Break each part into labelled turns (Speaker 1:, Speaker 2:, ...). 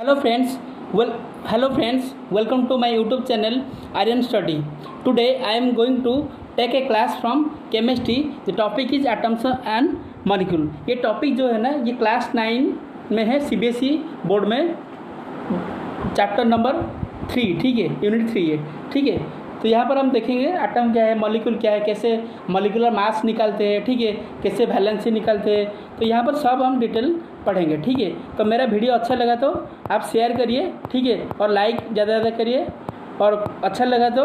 Speaker 1: Hello friends, welcome to my YouTube channel Aryan Study. Today I am going to take a class from chemistry. The topic is atoms and molecule. ये topic जो है ना ये class 9 में है CBSE board में chapter number 3, ठीक है, यूनिट 3 है, ठीक है। तो यहाँ पर हम देखेंगे एटम क्या है, मॉलिक्यूल क्या है, कैसे मॉलिक्यूलर मास निकालते हैं, ठीक है, कैसे वैलेंसी निकालते हैं। तो यहाँ पर सब हम डिटेल पढ़ेंगे, ठीक है। तो मेरा वीडियो अच्छा लगा तो आप शेयर करिए, ठीक है, और लाइक ज़्यादा ज़्यादा करिए, और अच्छा लगा तो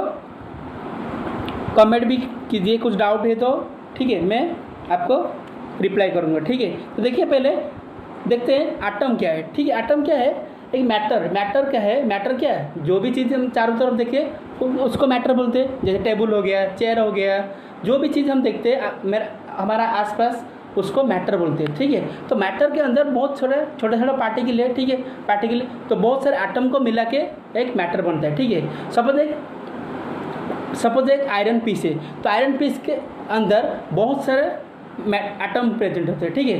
Speaker 1: कमेंट भी कीजिए, कुछ डाउट है तो, ठीक है, मैं आपको रिप्लाई करूँगा, ठीक है। तो देखिए पहले देखते हैं एटम क्या है, ठीक है। एटम क्या है, एक मैटर क्या है, मैटर क्या है, जो भी चीज़ हम चारों तरफ देखें तो उसको मैटर बोलते हैं। जैसे टेबल हो गया, चेयर हो गया, जो भी चीज़ हम देखते हैं हमारा आसपास उसको मैटर बोलते हैं, ठीक है। तो मैटर के अंदर बहुत छोटे पार्टिकल है, ठीक है, पार्टिकल, तो बहुत सारे एटम को मिला के एक मैटर बनता है, ठीक है। सपोज एक आयरन पीस है, तो आयरन पीस के अंदर बहुत सारे एटम प्रेजेंट होते हैं, ठीक है।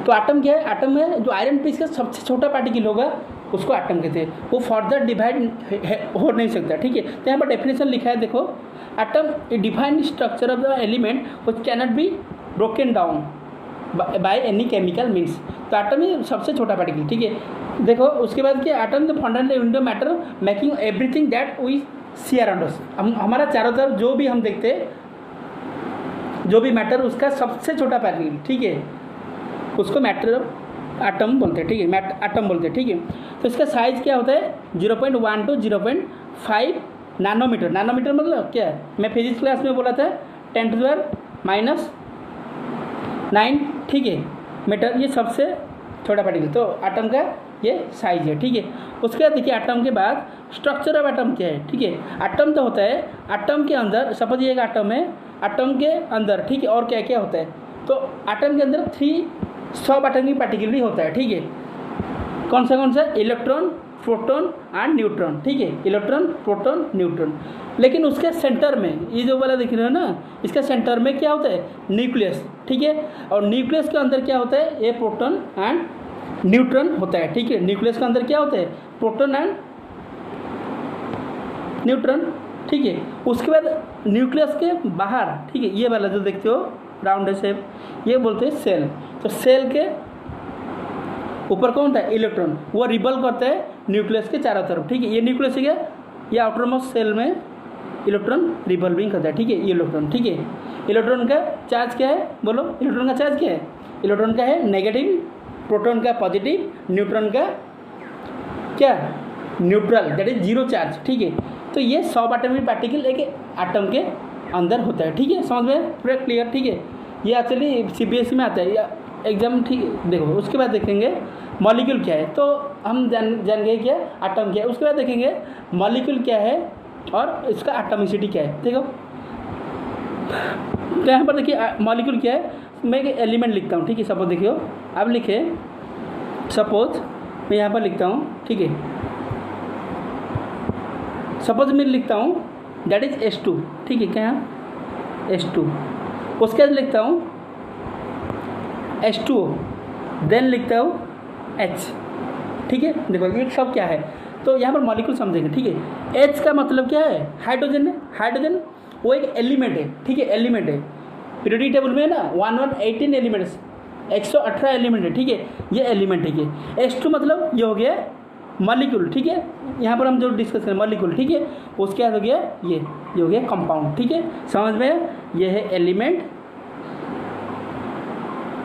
Speaker 1: तो एटम क्या है, एटम है जो आयरन पीस का सबसे छोटा पार्टिकल होगा उसको एटम कहते हैं। वो फर्दर डिवाइड हो नहीं सकता, ठीक है। तो यहाँ पर डेफिनेशन लिखा है, देखो, atom a defined structure of the element which cannot be broken down by any chemical means. तो एटम ही सबसे छोटा पार्टिकल, ठीक है। देखो उसके बाद क्या, atom the fundamental unit of matter making everything that we see around us. हमारा चारों तरफ जो भी हम देखते हैं, जो भी मैटर उसका सबसे छोटा पार्टिकल, ठीक है, उसको मैटर एटम बोलते हैं, ठीक है, एटम बोलते हैं, ठीक है। तो इसका साइज़ क्या होता है, 0.1 to 0.5 नैनोमीटर। नैनोमीटर मतलब क्या है, मैं फिजिक्स क्लास में बोला था 10⁻⁹, ठीक है, मीटर, ये सबसे छोटा पार्टिकल। तो एटम का ये साइज है, ठीक है। उसके बाद देखिए एटम के बाद स्ट्रक्चर ऑफ एटम क्या है, ठीक है। एटम तो होता है, एटम के अंदर सपोज ये एक एटम है, एटम के अंदर, ठीक है, और क्या क्या होता है, तो एटम के अंदर 3 सब एटॉमिक पार्टिकल भी होता है, ठीक है। कौन सा इलेक्ट्रॉन, प्रोटॉन एंड न्यूट्रॉन, ठीक है, इलेक्ट्रॉन, प्रोटॉन, न्यूट्रॉन। लेकिन उसके सेंटर में ये जो वाला दिख रहे हो ना, इसका सेंटर में क्या होता है, न्यूक्लियस, ठीक है। और न्यूक्लियस के अंदर क्या होता है, ये प्रोटॉन एंड न्यूट्रॉन होता है, ठीक है। न्यूक्लियस के अंदर क्या होता है, प्रोटॉन एंड न्यूट्रॉन, ठीक है। उसके बाद न्यूक्लियस के बाहर, ठीक है, ये वाला जो देखते हो राउंड शेप, ये बोलते हैं सेल। तो सेल के ऊपर कौन था, इलेक्ट्रॉन, वो रिबल करता है न्यूक्लियस के चारों तरफ, ठीक है। ये न्यूक्लियस है क्या, ये आउटर मोस्ट सेल में इलेक्ट्रॉन रिबल्विंग करता है, ठीक है, ये इलेक्ट्रॉन, ठीक है। इलेक्ट्रॉन का चार्ज क्या है, बोलो, इलेक्ट्रॉन का चार्ज क्या है, इलेक्ट्रॉन का है नेगेटिव, प्रोटॉन का पॉजिटिव, न्यूट्रॉन का क्या, न्यूट्रल, दैट इज 0 चार्ज, ठीक है। तो ये सब एटॉमिक पार्टिकल एक एटम के अंदर होता है, ठीक है, समझ में पूरा क्लियर, ठीक है। ये एक्चुअली CBSE में आता है या एग्जाम, ठीक है। देखो उसके बाद देखेंगे मॉलिक्यूल क्या है, तो हम जान गए क्या एटम क्या है। उसके बाद देखेंगे मॉलिक्यूल क्या है और इसका एटॉमिसिटी क्या है, देखो। तो यहाँ पर देखिए मॉलिक्यूल क्या है, मैं एक एलिमेंट लिखता हूँ, ठीक है। सपोज देखियो, अब लिखे, सपोज मैं यहाँ पर लिखता हूँ, ठीक है, सपोज मैं लिखता हूँ दैट इज H2, ठीक है, क्या H2। उसके बाद लिखता हूँ H2O, देन लिखता हूँ H, ठीक है। देखो ये सब क्या है, तो यहाँ पर मॉलिक्यूल समझेंगे, ठीक है। H का मतलब क्या है, हाइड्रोजन है, हाइड्रोजन वो एक एलिमेंट है, ठीक है, एलिमेंट है। पीरियोडिक टेबल में ना 118 एलिमेंट्स, 118 एलिमेंट है, ठीक है, ये एलिमेंट है, ठीक है। H2 मतलब ये हो गया मॉलिक्यूल, ठीक है। यहाँ पर हम जो डिस्कस करें मॉलिक्यूल, ठीक है। उसके बाद हो गया ये हो गया कंपाउंड, ठीक है, समझ में। ये है एलिमेंट,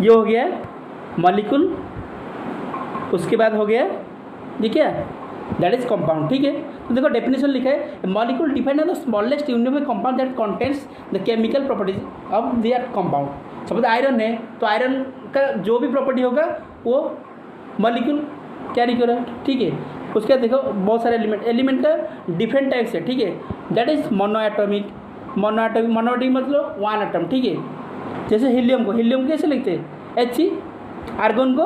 Speaker 1: ये हो गया मॉलिक्यूल, उसके बाद हो गया ये क्या, दैट इज कंपाउंड, ठीक है। तो देखो डेफिनेशन लिखा है, molecule defined as the smallest unit of compound that contains the chemical properties of their compound. Suppose iron है, तो आयरन का जो भी प्रॉपर्टी होगा वो मॉलिक्यूल कैरी करेगा, ठीक है। उसके बाद देखो बहुत सारे एलिमेंट का डिफरेंट टाइप्स है, ठीक है। दैट इज मोनोएटॉमिक मतलब 1 एटम, ठीक है। जैसे हीलियम कैसे लिखते हैं, He, आर्गन को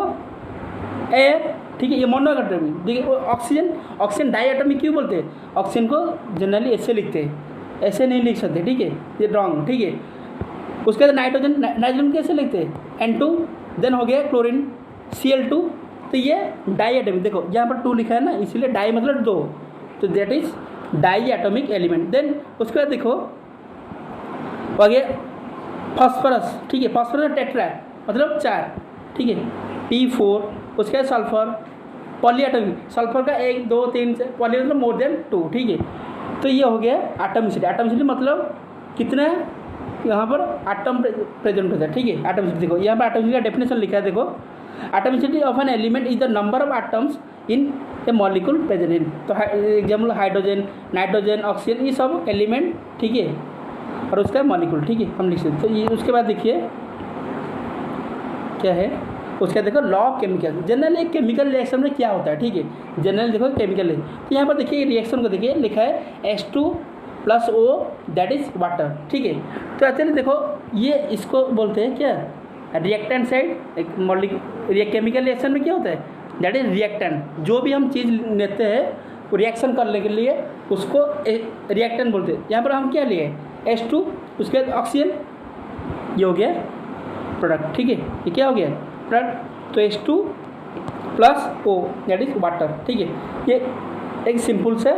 Speaker 1: एयर, ठीक है, ये मोनोएटॉमिक। देखिए ऑक्सीजन डाइएटॉमिक क्यों बोलते हैं, ऑक्सीजन को जनरली ऐसे लिखते हैं, ऐसे नहीं लिख सकते, ठीक है, ये रॉन्ग, ठीक है। उसके बाद नाइट्रोजन कैसे लिखते हैं, N2, देन हो गया क्लोरीन, Cl2, तो ये डाई एटॉमिक, देखो यहाँ पर 2 लिखा है ना, इसीलिए डाई मतलब 2, तो that is diatomic element. Then उसके बाद देखो आगे फास्फोरस, ठीक है, फास्फोरस टेट्रा मतलब 4, ठीक है, P4। उसके बाद सल्फर पॉलीएटॉमिक, सल्फर का 1 2 3 से पॉली मतलब मोर देन 2, ठीक है। तो ये हो गया एटॉमिसिटी। एटॉमिसिटी मतलब कितना है, यहाँ पर एटम प्रेजेंट होता है, ठीक है। एटॉमिसिटी देखो यहाँ पर एटॉमिसिटी का डेफिनेशन लिखा है, देखो atomicity of an element is the number of atoms in A molecule present in. तो एग्जाम्पल हाइड्रोजन, नाइट्रोजन, ऑक्सीजन, ये सब एलिमेंट, ठीक है, और उसका मॉलिक्यूल, ठीक है, हम लिख सकते। तो ये उसके बाद देखिए क्या है, उसका देखो लॉ ऑफ केमिकल। जनरल एक केमिकल रिएक्शन में क्या होता है, ठीक है, जनरल देखो केमिकल। तो यहाँ पर देखिए रिएक्शन को देखिए लिखा है H2+O दैट इज वाटर, ठीक है। तो एक्चुअली देखो ये इसको बोलते हैं क्या, रिएक्टेंट साइड। एक केमिकल रिएक्शन में क्या होता है, दैट इज रिएक्टेंट। जो भी हम चीज़ लेते हैं वो रिएक्शन करने के लिए उसको रिएक्टेंट बोलते हैं। यहाँ पर हम क्या लिए H2, उसके बाद ऑक्सीजन, ये हो गया प्रोडक्ट, ठीक है, ये क्या हो गया प्रोडक्ट। तो H2+O दैट इज वाटर, ठीक है। ये एक सिंपल सा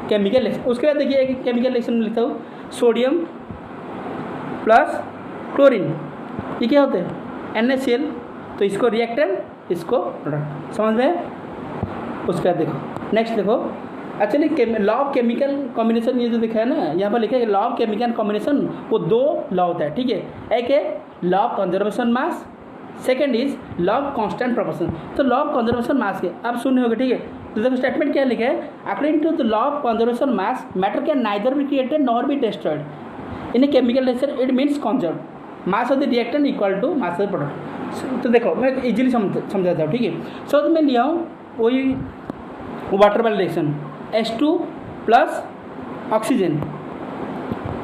Speaker 1: केमिकल रिएक्शन। उसके बाद देखिए एक केमिकल रिएक्शन में लिखता हूँ सोडियम प्लस क्लोरीन, ये क्या होते हैं NaCl। तो इसको रिएक्टेंट, इसको प्रोडक्ट, समझ में। उसके बाद देखो नेक्स्ट देखो actually law of chemical combination, ये जो लिखा है ना यहाँ पर लिखा है लॉ ऑफ केमिकल कॉम्बिनेशन, वो 2 लॉ होता है, ठीक है। एक है law of conservation mass, second is law of constant proportion. तो लॉ ऑफ कंजर्वेशन मास के आप सुने होंगे, ठीक है। तो देखो स्टेटमेंट क्या लिखा है, according to the law of conservation mass matter can neither be created nor be destroyed in a chemical reaction, it means conserve mass of the reactant equal to mass of the product. तो देखो मैं easily समझाता हूँ, ठीक है। सो मैं लिया हूँ वही वाटर वाला रिएक्शन H2+ ऑक्सीजन।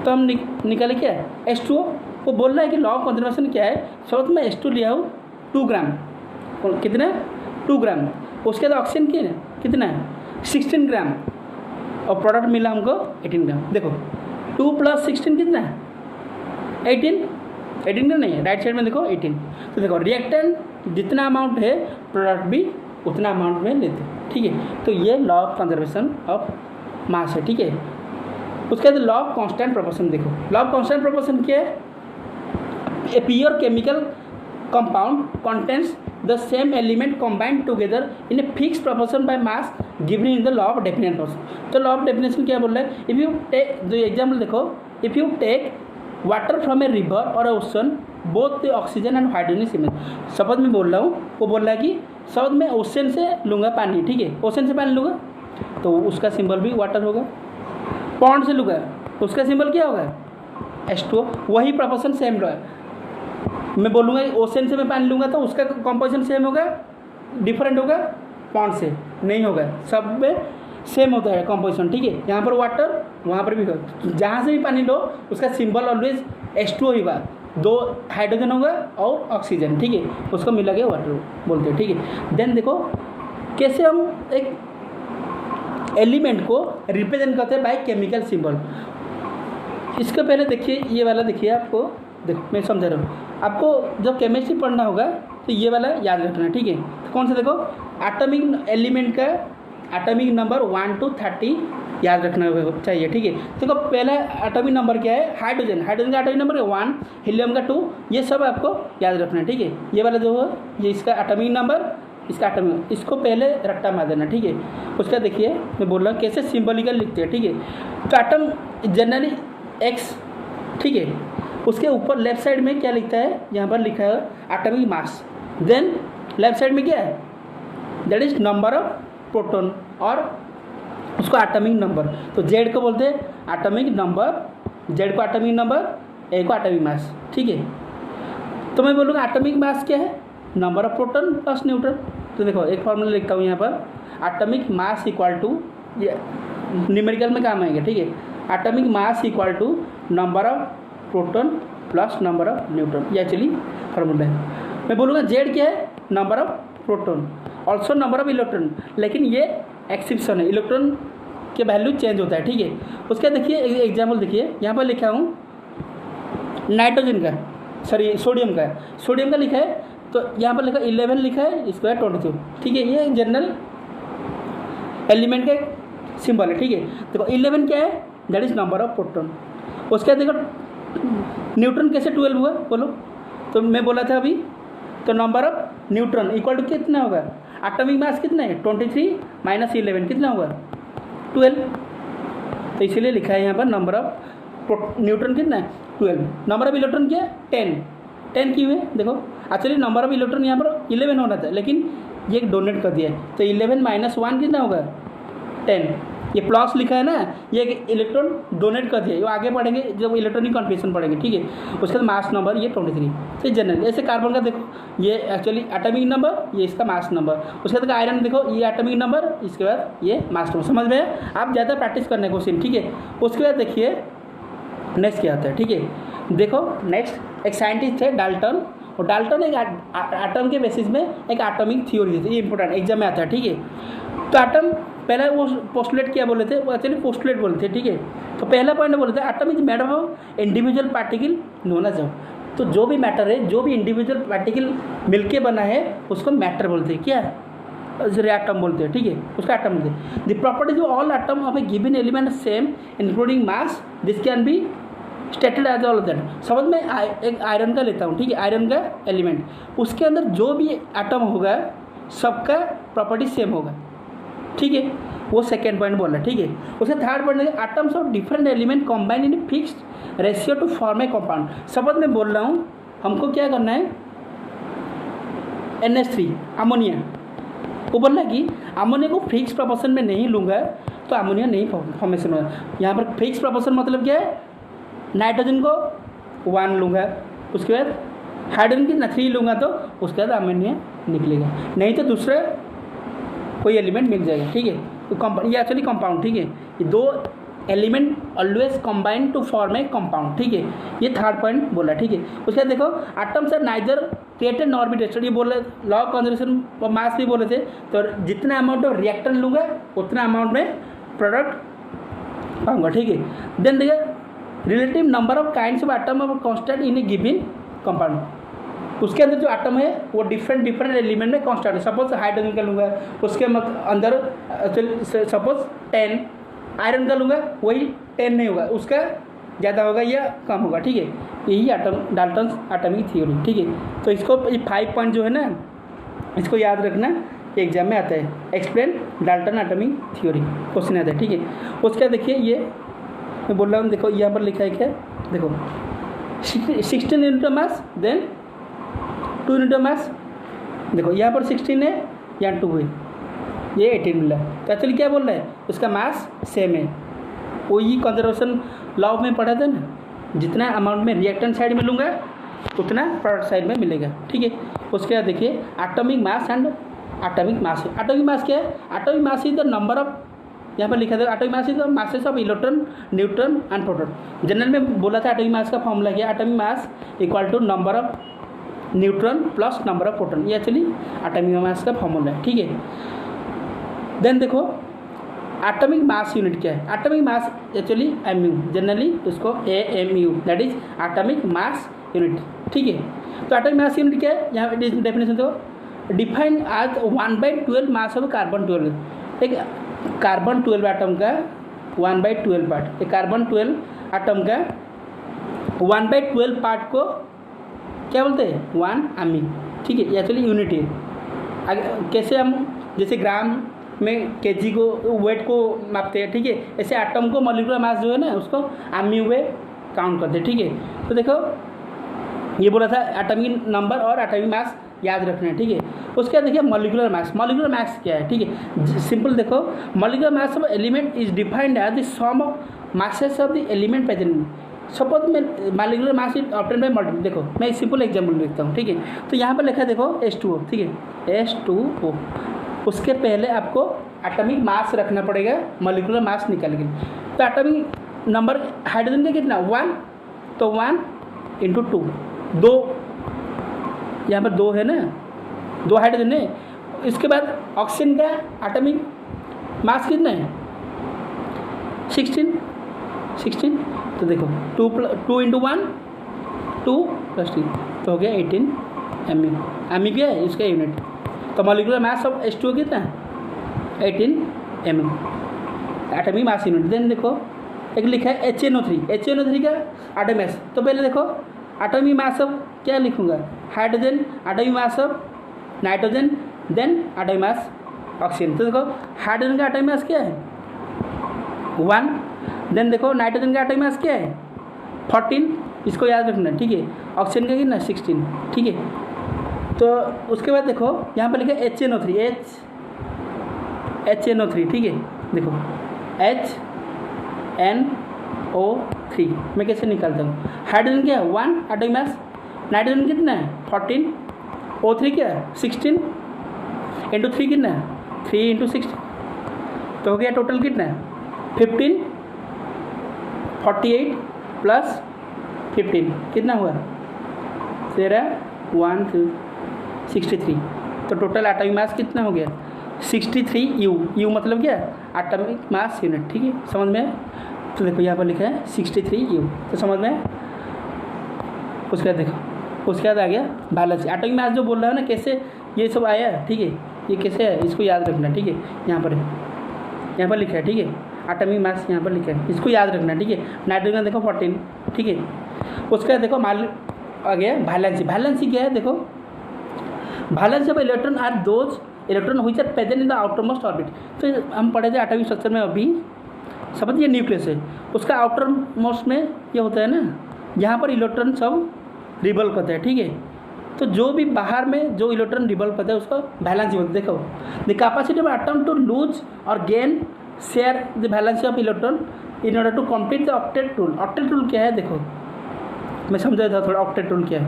Speaker 1: तो हम निकाले क्या है H2O। वो बोल रहा है कि लॉ ऑफ कंजर्वेशन क्या है। सब मैं H2 लिया हूँ 2 ग्राम, कितना 2 ग्राम। उसके बाद ऑक्सीजन की कितना है 16 ग्राम, और प्रोडक्ट मिला हमको 18 ग्राम। देखो 2 + 16 कितना है 18 ग्राम नहीं है, राइट साइड में देखो 18। तो देखो रिएक्टेंट जितना अमाउंट है प्रोडक्ट भी उतना अमाउंट में लेते हैं, ठीक है। तो ये law of conservation of mass है, ठीक है। उसके बाद लॉ ऑफ कांस्टेंट प्रोपोर्शन देखो, लॉ ऑफ कांस्टेंट प्रोपोर्शन क्या है, a pure chemical compound contains the same element combined together in a fix proportion by mass given in the law of definite proportion. तो law of definition क्या बोल रहा है, if you take जो example देखो, if you take water from a river और ocean both the oxygen and hydrogen cement. शब्द में बोल रहा हूँ, वो बोल रहा है कि शब्द में ओशन से लूँगा पानी, ठीक है, ओशन से पानी लूँगा तो उसका सिंबल भी वाटर होगा। पॉन्ड से लूँगा उसका सिंबल क्या होगा H2O। वही प्रोपोर्शन सेम रहा। मैं बोलूँगा ओशन से मैं पानी लूँगा तो उसका कॉम्पोजिशन सेम होगा, डिफरेंट होगा पॉन्ड से नहीं होगा, सब में सेम होता है कॉम्पोजिशन, ठीक है। यहाँ पर वाटर वहाँ पर भी होगा, जहाँ से भी पानी लो उसका सिंबल ऑलवेज H2O होगा, 2 हाइड्रोजन होगा और ऑक्सीजन, ठीक है, उसको मिला के वाटर बोलते हैं, ठीक है। देन देखो कैसे हम एक एलिमेंट को रिप्रेजेंट करते हैं बाय केमिकल सिंबल। इसके पहले देखिए ये वाला देखिए, आपको देखो मैं समझा रहा हूँ, आपको जब केमिस्ट्री पढ़ना होगा तो ये वाला याद रखना, ठीक है। तो कौन सा देखो एटॉमिक एलिमेंट का एटॉमिक नंबर 1 to 30 याद रखना चाहिए, ठीक है। देखो पहला एटॉमिक नंबर क्या है हाइड्रोजन, हाइड्रोजन का एटॉमिक नंबर 1, हीलियम का 2, ये सब आपको याद रखना है, ठीक है। ये वाला जो है ये इसका एटॉमिक नंबर, इसका एटॉमिक, इसको पहले रट्टा मार देना, ठीक है। उसका देखिए मैं बोल रहा हूँ कैसे सिम्बॉलिकल लिखते हैं, ठीक है। तो एटम जनरली X, ठीक है, उसके ऊपर लेफ्ट साइड में क्या लिखता है, यहाँ पर लिखा है atomic mass. Then left side में क्या है that is number of proton और उसको एटॉमिक नंबर। तो Z को बोलते हैं एटॉमिक नंबर, Z को एटॉमिक नंबर, A को एटॉमिक मास, ठीक है। तो मैं बोलूँगा एटॉमिक मास क्या है number of proton plus neutron. तो देखो एक फॉर्मूला लिखता हूँ यहाँ पर, एटॉमिक मास इक्वल टू, ये न्यूमेरिकल में काम आएगा, ठीक है। Atomic mass equal to number of proton plus number of neutron, ये एक्चुअली फार्मूला है। मैं बोलूँगा Z क्या है number of proton, also number of electron, लेकिन ये एक्सेप्शन है, इलेक्ट्रॉन के वैल्यू चेंज होता है, ठीक है। उसका देखिए एग्जाम्पल देखिए, यहाँ पर लिखा हूँ नाइट्रोजन का, सॉरी सोडियम का लिखा है तो यहाँ पर लिखा 11 लिखा है, इसको है 22, ठीक है। ये जनरल एलिमेंट का सिंबल है, ठीक है। देखो 11 क्या है, that is number of proton. उसके बाद देखो न्यूट्रॉन कैसे 12 हुआ बोलो, तो मैं बोला था अभी, तो number of neutron equal to कितना होगा, एटॉमिक मास कितना है 23 माइनस 11 कितना होगा 12। तो इसीलिए लिखा है यहाँ पर नंबर ऑफ न्यूट्रॉन कितना है 12। नंबर ऑफ इलेक्ट्रॉन क्या है 10 क्यों है, देखो एक्चुअली नंबर ऑफ इलेक्ट्रॉन यहाँ पर 11 होना था, लेकिन ये डोनेट कर दिया है, तो 11 माइनस 1 कितना होगा 10। ये प्लस लिखा है ना, ये एक इलेक्ट्रॉन डोनेट कर दिया, ये आगे पढ़ेंगे जब इलेक्ट्रॉनिक कॉन्फिगरेशन पढ़ेंगे, ठीक है। उसके बाद मास नंबर ये 23, तो जनरल ऐसे कार्बन का देखो ये एक्चुअली एटॉमिक नंबर, ये इसका मास नंबर। उसके बाद आयरन देखो ये एटॉमिक नंबर, इसके बाद ये मास नंबर। समझ में आप ज़्यादा प्रैक्टिस करने क्वेश्चन, ठीक है। उसके बाद देखिए नेक्स्ट क्या आता है, ठीक है। देखो नेक्स्ट एक साइंटिस्ट है डाल्टन, और डाल्टन एक एटम के बेसिस में एक एटॉमिक थ्योरी देते, ये इंपॉर्टेंट एग्जाम में आता है, ठीक है। तो एटम पहले वो पोस्टुलेट क्या बोले थे, वो एक्चुअली पोस्टुलेट बोले थे, ठीक है। तो पहला पॉइंट बोले थे atom is made of individual particle known as. तो जो भी मैटर है, जो भी इंडिविजुअल पार्टिकल मिलके बना है उसको मैटर बोलते हैं, क्या एटम बोलते हैं, ठीक है, उसका एटम बोलते हैं। The properties of all atom of a given element same including mass, this can be stated as all that. समझ में एक आयरन का लेता हूँ, ठीक है, आयरन का एलिमेंट, उसके अंदर जो भी एटम होगा सबका प्रॉपर्टी सेम होगा, ठीक है। वो सेकेंड पॉइंट बोल रहा है, ठीक है। उसका थर्ड पॉइंट है atoms of different element combine in fixed ratio two form a compound. समझ में बोल रहा हूँ, हमको क्या करना है NH3 अमोनिया, वो बोल रहा है कि अमोनिया को फिक्स प्रोपोर्शन में नहीं लूँगा तो अमोनिया नहीं फॉर्मेशन होगा। यहाँ पर फिक्स प्रोपोर्शन मतलब क्या है, नाइट्रोजन को 1 लूँगा, उसके बाद हाइड्रोजन की 3 लूँगा तो उसके बाद अमोनिया निकलेगा, नहीं तो दूसरा कोई एलिमेंट मिल जाएगा, ठीक है। तो ये एक्चुअली कंपाउंड, ठीक है। ये दो element always combine to form a compound, ठीक है। ये थर्ड पॉइंट बोला, ठीक है। उसके बाद देखो atoms are neither created nor be destroyed, ये बोले लॉ ऑफ कंजर्वेशन और मास भी बोले थे। तो जितना अमाउंट ऑफ रिएक्टर लूँगा उतना अमाउंट में प्रोडक्ट पाऊँगा, ठीक है। देन देखिए relative number of kinds of atom of constant in A given compound, उसके अंदर जो एटम है वो डिफरेंट एलिमेंट में कांस्टेंट है। सपोज हाइड्रोजन का लूँगा, उसके अंदर सपोज 10, आयरन का लूँगा वही 10 नहीं होगा, उसका ज़्यादा होगा या कम होगा, ठीक है। यही डाल्टन एटॉमिक थ्योरी, ठीक है। तो इसको ये 5 पॉइंट जो है ना, इसको याद रखना, एग्जाम में आता है। Explain Dalton atomic theory question आता है, ठीक है। उसका देखिए ये मैं बोल रहा हूँ, देखो यहाँ पर लिखा है क्या, देखो 16 unit mass, then 2 unit mass, देखो यहाँ पर 16 है, यहाँ 2 है, ये 18 मिला। तो एक्चुअली क्या बोल रहा है, उसका मास सेम है। वही कंजर्वेशन लॉ में पढ़ा था ना, जितना अमाउंट में रिएक्टेंट साइड में लूँगा उतना प्रोडक्ट साइड में मिलेगा, ठीक है। उसके बाद देखिए atomic mass and atomic mass. Atomic mass क्या है, atomic mass is the number of, यहाँ पर लिखा था atomic mass is the masses of electron, neutron and proton. General में बोला था एटॉमिक मास का फॉर्मूला क्या, atomic mass equal to number of neutron plus number of proton, ये एक्चुअली एटॉमिक मास का फॉर्मूला है, ठीक है। देन देखो एटॉमिक मास यूनिट क्या है, एटॉमिक मास एक्चुअली MU, जनरली उसको AMU, that is atomic mass unit, ठीक है। तो एटॉमिक मास यूनिट क्या है, यहाँ पे डेफिनेशन देखो, defined as 1/12 mass of carbon 12। एक कार्बन 12 एटम का 1/12 पार्ट, एक कार्बन 12 एटम का 1/12 पार्ट को क्या बोलते हैं 1 AMI, ठीक है। एक्चुअली यूनिट है। कैसे हम जैसे ग्राम में kg को वेट को मापते हैं, ठीक है, ऐसे एटम को मॉलिक्यूलर मास जो है ना उसको AMI वे काउंट करते हैं, ठीक है। तो देखो ये बोला था एटॉमिक नंबर और एटॉमिक मास याद रखना है, ठीक है। उसके बाद देखिए मॉलिक्यूलर मास। मॉलिक्यूलर मास क्या है, ठीक है, सिंपल देखो, molecular mass of element is defined as the sum of masses of the element present. Suppose मैं molecular mass is obtain by multiple, देखो मैं एक सिंपल एग्जाम्पल लिखता हूँ, ठीक है। तो यहाँ पर लिखा है देखो H2O, ठीक है, H2O। उसके पहले आपको एटॉमिक मास रखना पड़ेगा मॉलिक्यूलर मास निकाल के। तो एटॉमिक नंबर हाइड्रोजन का कितना 1, तो 1 × 2, 2 यहाँ पर 2 है ना, 2 हाइड्रोजन है। इसके बाद ऑक्सीजन का एटॉमिक मास कितना है 16। तो देखो 2 × 1 2 + 3 तो हो गया 18 एमयू, एमयू क्या है इसका यूनिट। तो मॉलिक्यूलर मास ऑफ H2O कितना है 18 ml atomic mass unit. Then देखो एक लिखा है HNO3, HNO3 का एटॉमिक मास। तो पहले देखो एटॉमिक मास ऑफ क्या लिखूंगा hydrogen, atomic mass of nitrogen, then atomic mass oxygen. तो देखो हाइड्रोजन का एटॉमिक मास क्या है 1, देन देखो नाइट्रोजन का एटॉमिक मास क्या है 14, इसको याद रखना ठीक है। ऑक्सीजन का कितना 16, ठीक है। तो उसके बाद देखो यहाँ पर लिखा है HNO3, HNO3, ठीक है। देखो HNO3 मैं कैसे निकालता हूँ, हाइड्रोजन क्या है 1 एटॉमिक मास, नाइट्रोजन कितना है 14, O3 क्या है 16 इंटू 3 कितना है 3 इंटू 16, तो हो गया टोटल कितना है 15, 48 प्लस 15 कितना हुआ 13, 1 2 63। तो टोटल एटॉमिक मास कितना हो गया 63 U मतलब क्या एटॉमिक मास यूनिट, ठीक है समझ में। तो देखो यहाँ पर लिखा है 63 U, तो समझ में। उसके बाद देखो उसके बाद आ गया बैलेंस एटॉमिक मास जो बोल रहा है ना कैसे ये सब आया है, ठीक है। ये कैसे है इसको याद रखना, ठीक है। यहाँ पर लिखा है, ठीक है। एटॉमिक मास यहाँ पर लिखा है, इसको याद रखना, ठीक है। नाइट्रोजन देखो 14, ठीक है। उसके बाद देखो मान आ गया वैलेंसी। वैलेंसी क्या है देखो, valency of electron are those electron which are present in the outermost orbit. तो हम पढ़े थे एटॉमिक स्ट्रक्चर में अभी, समझ ये न्यूक्लियस है, उसका आउटर मोस्ट में ये होता है ना, यहाँ पर इलेक्ट्रॉन सब रिबल करते हैं, ठीक है। तो जो भी बाहर में जो इलेक्ट्रॉन रिबल करते हैं उसको वैलेंसी बोलते हैं। देखो the capacity of atom to lose और gain share the valency of electron in order to complete the octet rule. Octet rule क्या है देखो मैं समझा था थोड़ा, ऑक्टेट रूल क्या है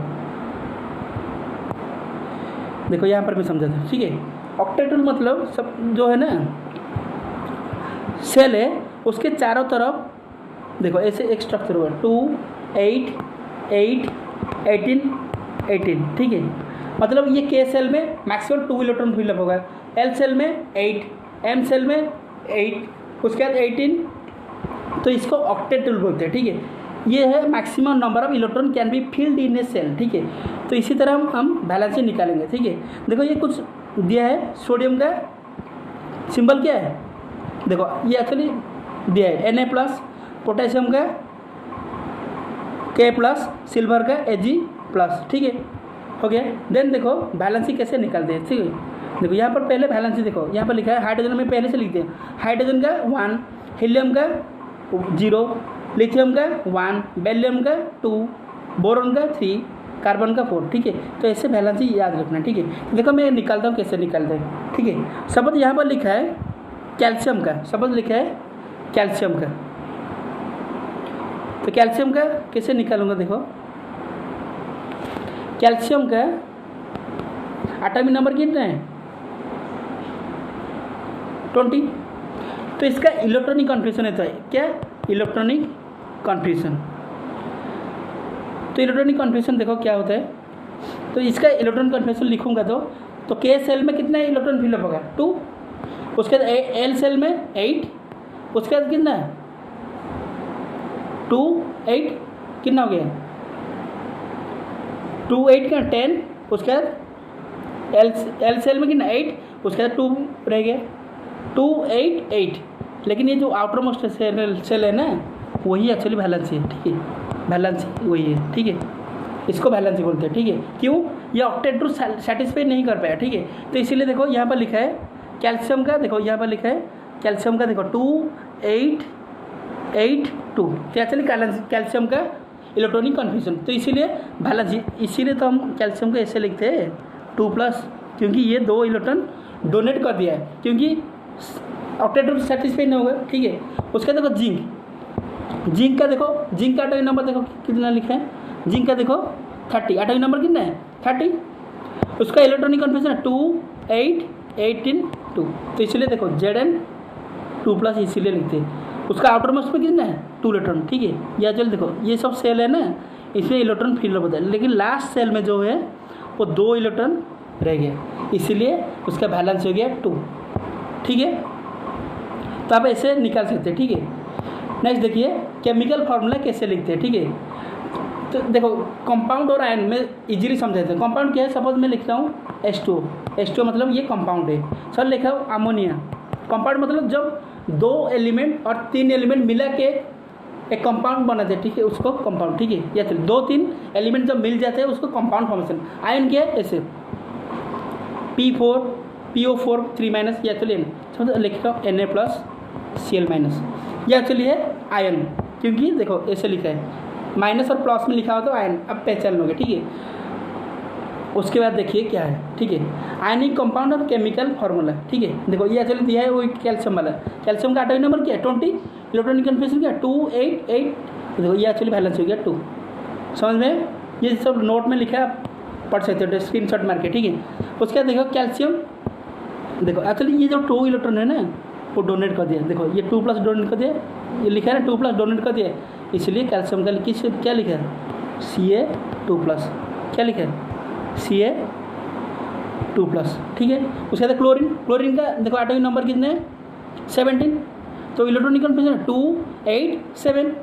Speaker 1: देखो यहाँ पर मैं समझा था, ठीक है। ऑक्टेट रूल मतलब सब जो है ना सेल है उसके चारों तरफ देखो ऐसे एक स्ट्रक्चर हुआ 2 8 8 18 18, ठीक है। मतलब ये के सेल में मैक्सिमम 2 इलेक्ट्रॉन फिलअप होगा, एल सेल में 8, एम सेल में 8, उसके बाद 18। तो इसको ऑक्टेट रूल बोलते हैं, ठीक है। ये है maximum number of electron can be filled in a shell, ठीक है। तो इसी तरह हम वैलेंसी निकालेंगे, ठीक है। देखो ये कुछ दिया है, सोडियम का सिंबल क्या है देखो ये एक्चुअली दिया है Na+, पोटेशियम का K+, सिल्वर का Ag+, ठीक है हो गया। देन देखो वैलेंसी कैसे निकालते हैं, ठीक है। देखो यहाँ पर पहले वैलेंसी देखो यहाँ पर लिखा है हाइड्रोजन में पहले से लिखते हैं, हाइड्रोजन का 1, हीलियम का 0, लिथियम का 1, बेरिलियम का 2, बोरॉन का 3, कार्बन का 4, ठीक है। तो ऐसे वैलेंसी याद रखना, ठीक है। देखो मैं निकालता हूँ कैसे निकालते हैं, ठीक है। शब्द यहाँ पर लिखा है कैल्शियम का, शब्द लिखा है कैल्शियम का। तो कैल्शियम का कैसे निकालूंगा देखो, कैल्शियम का एटॉमिक नंबर कितना है 20। तो इसका इलेक्ट्रॉनिक कॉन्फिगरेशन है, तो क्या इलेक्ट्रॉनिक कॉन्फिगरेशन। तो इलेक्ट्रॉनिक कॉन्फिगरेशन देखो क्या होता है, तो इसका इलेक्ट्रॉनिक कॉन्फिगरेशन लिखूंगा तो के सेल में कितना इलेक्ट्रॉन फिलअप होगा 2, उसके बाद एल सेल में 8, उसके बाद कितना 2 8 कितना हो गया 2 8 का 10, उसके बाद एल सेल में कितना 8, उसके बाद 2 रह गया 2 8 8। लेकिन ये जो आउटर मोस्ट सेल है ना वही एक्चुअली वैलेंसी है, ठीक है। वैलेंसी वही है, ठीक है। इसको वैलेंसी बोलते हैं, ठीक है। क्यों ये ऑक्टेट रूल सेटिस्फाई नहीं कर पाया, ठीक है। तो इसीलिए देखो यहाँ पर लिखा है कैल्शियम का, देखो यहाँ पर लिखा है कैल्शियम का देखो 2 8 8 2। तो एक्चुअली कैल्शियम का इलेक्ट्रॉनिक कॉन्फिगरेशन, तो इसीलिए वैलेंसी, इसीलिए तो हम कैल्शियम को ऐसे लिखते हैं 2+, क्योंकि ये 2 इलेक्ट्रॉन डोनेट कर दिया है, क्योंकि ऑक्टेट रूल सेटिस्फाई नहीं होगा, ठीक है। उसका देखो जिंक का देखो, जिंक का एटॉमिक नंबर देखो कितना लिखा है, जिंक का देखो 30, एटॉमिक नंबर कितना है 30, उसका इलेक्ट्रॉनिक कॉन्फिगरेशन 2 8 18 2। तो इसलिए देखो Zn 2+, इसीलिए लिखते हैं। उसका आउटर मोस्ट में कितना है 2 इलेक्ट्रॉन, ठीक है। या चल देखो ये सब सेल है ना इसमें इलेक्ट्रॉन फिलअप होता है, लेकिन लास्ट सेल में जो है वो 2 इलेक्ट्रॉन रह गया, इसीलिए उसका बैलेंस हो गया 2, ठीक है। तो आप ऐसे निकाल सकते हैं, ठीक है। नेक्स्ट देखिए केमिकल फार्मूला कैसे लिखते हैं, ठीक है। तो देखो कंपाउंड और आयन में इजीली समझाते हैं। कंपाउंड क्या है, सपोज मैं लिख रहा हूँ H2O मतलब ये कंपाउंड है। सर लिखा हूँ अमोनिया। कंपाउंड मतलब जब 2 एलिमेंट और 3 एलिमेंट मिला के एक कंपाउंड बनाते हैं, ठीक है, उसको कंपाउंड, ठीक है। या चलिए 2-3 एलिमेंट जब मिल जाते हैं उसको कंपाउंड फॉर्मेशन। आयन क्या है, ऐसे P4 PO4 3- या चलिए समझ लिख रहा हूँ Na+Cl-। ये एक्चुअली है आयन, क्योंकि देखो ऐसे लिखा है माइनस और प्लस में लिखा हो तो आयन, अब पहचान लोगे, ठीक है। उसके बाद देखिए क्या है, ठीक है, आयनिक कंपाउंड और केमिकल फार्मूला, ठीक है। देखो ये एक्चुअली दिया है वो कैल्शियम वाला। कैल्शियम का एटॉमिक नंबर क्या है 20, इलेक्ट्रॉनिक कन्फर्मेशन क्या है 288। देखो ये एक्चुअली बैलेंस हो गया 2। समझ में, ये सब नोट में लिखा है, आप पढ़ सकते हो स्क्रीनशॉट मार के, ठीक है। उसके बाद देखो कैल्शियम, देखो एक्चुअली ये जो 2 इलेक्ट्रॉन है ना वो डोनेट कर दिया। देखो ये 2+ डोनेट कर दिया, ये लिखा है ना 2+ डोनेट कर दिया, इसलिए कैल्शियम का किस क्या लिखा है Ca2+। क्या लिखा है Ca2+, ठीक है। उसके बाद क्लोरीन का देखो एटॉमिक नंबर कितने हैं 17, तो इलेक्ट्रॉनिक कन्फर्मेशन 287।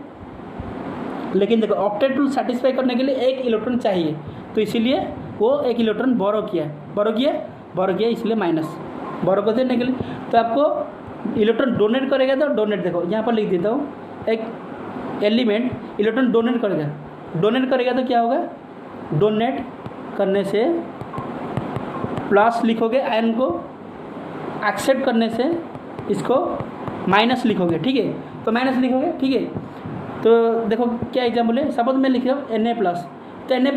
Speaker 1: लेकिन देखो ऑक्टेट टू सेटिस्फाई करने के लिए 1 इलेक्ट्रॉन चाहिए, तो इसीलिए वो 1 इलेक्ट्रॉन बोरो किया, इसलिए माइनस बोरो को देने के लिए। तो आपको इलेक्ट्रॉन डोनेट करेगा तो डोनेट, देखो यहाँ पर लिख देता हूँ, एक एलिमेंट इलेक्ट्रॉन डोनेट करेगा तो क्या होगा, डोनेट करने से प्लस लिखोगे, आयन को एक्सेप्ट करने से इसको माइनस लिखोगे, ठीक है। तो माइनस लिखोगे, ठीक है। तो देखो क्या एग्जाम्पल है, सपोज मैं लिख रहा हूँ Na+, तो Na+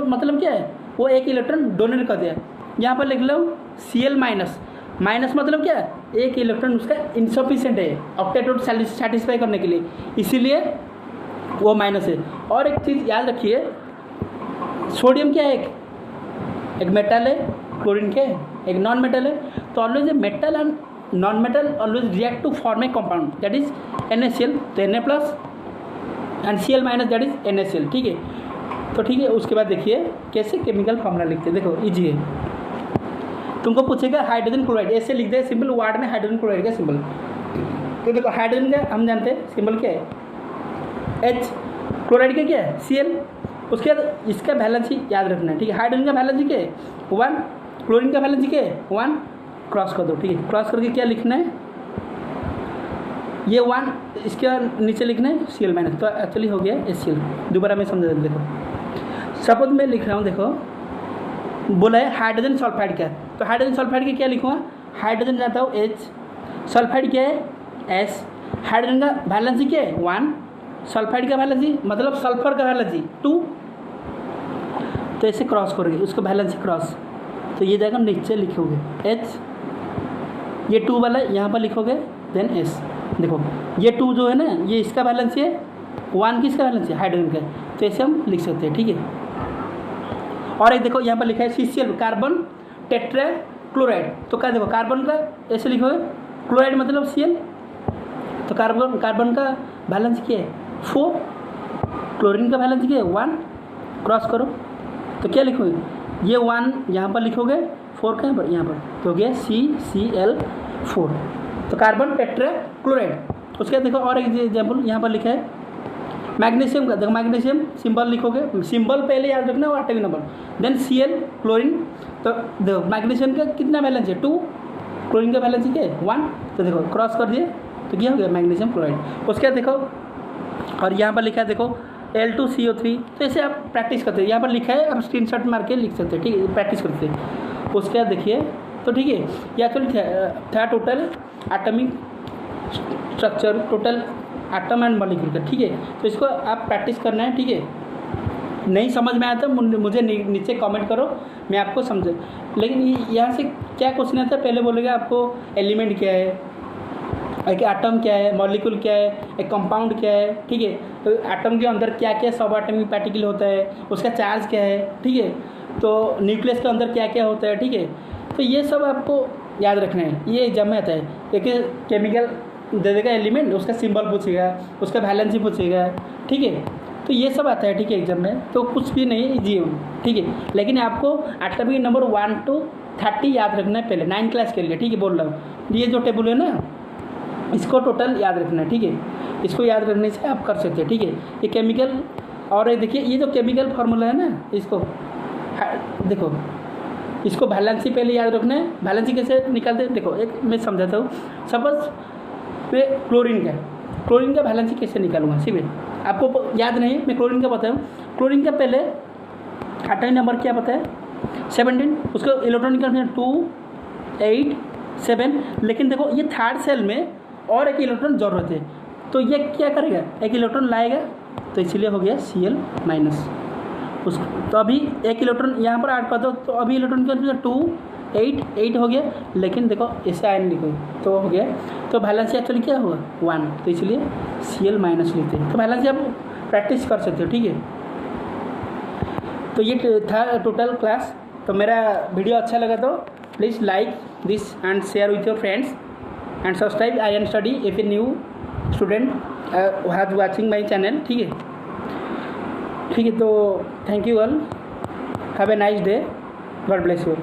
Speaker 1: मतलब क्या है, वो 1 इलेक्ट्रॉन डोनेट कर दिया। यहाँ पर लिख लो Cl-, माइनस मतलब क्या है, 1 इलेक्ट्रॉन उसका इनसफिशिएंट है ऑक्टेट सेटिस्फाई करने के लिए, इसीलिए वो माइनस है। और एक चीज़ याद रखिए, सोडियम क्या है, एक मेटल है, क्लोरीन क्या है, एक नॉन मेटल है। तो always a metal and non metal always react to form a compound that is NaCl, तो Na+ and Cl- that is NaCl, ठीक है। तो ठीक है, उसके बाद देखिए कैसे केमिकल फॉर्मूला लिखते हैं। देखो इजी है, तुमको पूछेगा हाइड्रोजन क्लोराइड, ऐसे लिख दे सिंपल वर्ड में हाइड्रोजन क्लोराइड का सिंबल। तो देखो हाइड्रोजन का हम जानते हैं सिंबल क्या है H, क्लोराइड का क्या है Cl। उसके बाद इसका वैलेंसी याद रखना है, ठीक है। हाइड्रोजन का वैलेंसी क्या है 1, क्लोरीन का वैलेंसी क्या है 1, क्रॉस कर दो, ठीक है। क्रॉस करके क्या लिखना है, ये 1, इसके नीचे लिखना है Cl-, तो एक्चुअली हो गया HCl। दोबारा मैं समझा देता, देखो सपोज मैं लिख रहा हूँ, देखो बोला है हाइड्रोजन सल्फाइड का, तो हाइड्रोजन सल्फाइड के क्या लिखूँगा, हाइड्रोजन जाता हूँ H, सल्फाइड क्या है S, हाइड्रोजन का वैलेंसी क्या है 1, सल्फाइड का वैलेंसी मतलब सल्फर का वैलेंसी 2, तो ऐसे क्रॉस करोगे उसको वैलेंसी क्रॉस, तो ये जाएगा नीचे लिखोगे H, ये 2 वाला यहाँ पर लिखोगे देन S। देखो ये 2 जो है ना ये इसका बैलेंस है, 1 किसका बैलेंस है हाइड्रोजन का, तो ऐसे हम लिख सकते हैं, ठीक है। और एक देखो यहाँ पर लिखा है CCl, कार्बन टेट्रा क्लोराइड, तो क्या देखो कार्बन का ऐसे लिखोगे, क्लोराइड मतलब Cl, तो कार्बन का बैलेंस क्या है 4, क्लोरीन का बैलेंस क्या है 1, क्रॉस करो तो क्या लिखोगे, ये 1 यहाँ पर लिखोगे, 4 कहाँ पर यहाँ पर, तो हो गया CCl4, तो कार्बन टेट्रा क्लोराइड। उसके बाद देखो और एक एग्जाम्पल यहाँ पर लिखा है मैग्नीशियम का, देखो मैग्नीशियम सिंबल लिखोगे, सिंबल पहले याद रखना और atomic number, then Cl chlorine, तो देखो मैग्नीशियम का कितना बैलेंस है 2, क्लोरीन का बैलेंस क्या है 1, तो देखो क्रॉस कर दिए तो क्या हो गया मैग्नीशियम क्लोराइड। उसके बाद देखो और यहाँ पर लिखा है देखो L2CO3, तो ऐसे आप प्रैक्टिस करते हैं, यहाँ पर लिखा है आप स्क्रीनशॉट मार के लिख सकते हैं, ठीक है, प्रैक्टिस करते हैं। उसके बाद देखिए तो ठीक है, ये एक्चुअली था total atomic structure, total atom and molecule का, ठीक है। तो इसको आप प्रैक्टिस करना है, ठीक है। नहीं समझ में आया तो मुझे नीचे कमेंट करो, मैं आपको समझ। लेकिन यहाँ से क्या क्वेश्चन आता है, पहले बोलेगा आपको एलिमेंट क्या है, एक एटम क्या है, मॉलिक्यूल क्या है, एक कंपाउंड क्या है, ठीक है। तो एटम के अंदर क्या क्या सब एटॉमिक पार्टिकल होता है, उसका चार्ज क्या है, ठीक है। तो न्यूक्लियस के अंदर क्या क्या होता है, ठीक है। तो ये सब आपको याद रखना है, ये एग्जाम में आता है। एक केमिकल दे देगा एलिमेंट, उसका सिंबल पूछेगा, उसका वैलेंसी पूछेगा, ठीक है। तो ये सब आता है, ठीक है, एग्जाम में। तो कुछ भी नहीं इजी है, ठीक है। लेकिन आपको एटॉमिक नंबर 1 to 30 याद रखना है पहले 9 क्लास के लिए, ठीक है, बोल रहा हूँ। ये जो टेबल है ना इसको टोटल याद रखना है, ठीक है। इसको याद रखने से आप कर सकते हैं, ठीक है। ये केमिकल और ये देखिए ये जो केमिकल फार्मूला है ना, इसको देखो, इसको वैलेंसी पहले याद रखना है। वैलेंसी कैसे निकालते हैं, देखो एक मैं समझाता हूँ। सपोज मैं क्लोरीन का वैलेंसी कैसे निकालूंगा, ठीक है, आपको याद नहीं, मैं क्लोरीन का बताऊँ। क्लोरीन का पहले एटॉमिक नंबर क्या पता है, 17, उसको इलेक्ट्रॉन निकालते 2, 8, 7। लेकिन देखो ये थर्ड सेल में और एक इलेक्ट्रॉन जरूरत है, तो ये क्या करेगा, एक इलेक्ट्रॉन लाएगा, तो इसलिए हो गया Cl माइनस। उस तो अभी एक इलेक्ट्रॉन यहाँ पर ऐड कर दो, तो अभी इलेक्ट्रॉन का 2, 8 हो गया। लेकिन देखो ऐसे आयन लिखो तो हो गया, तो वैलेंसी एक्चुअली क्या होगा 1, तो इसलिए Cl माइनस लिखते हैं। तो वैलेंसी आप प्रैक्टिस कर सकते हो, ठीक है। तो ये था टोटल क्लास। तो मेरा वीडियो अच्छा लगा तो please like this and share with your friends and subscribe I N study if a new student has watching my channel, ठीक है। तो thank you all, have a nice day, God bless you.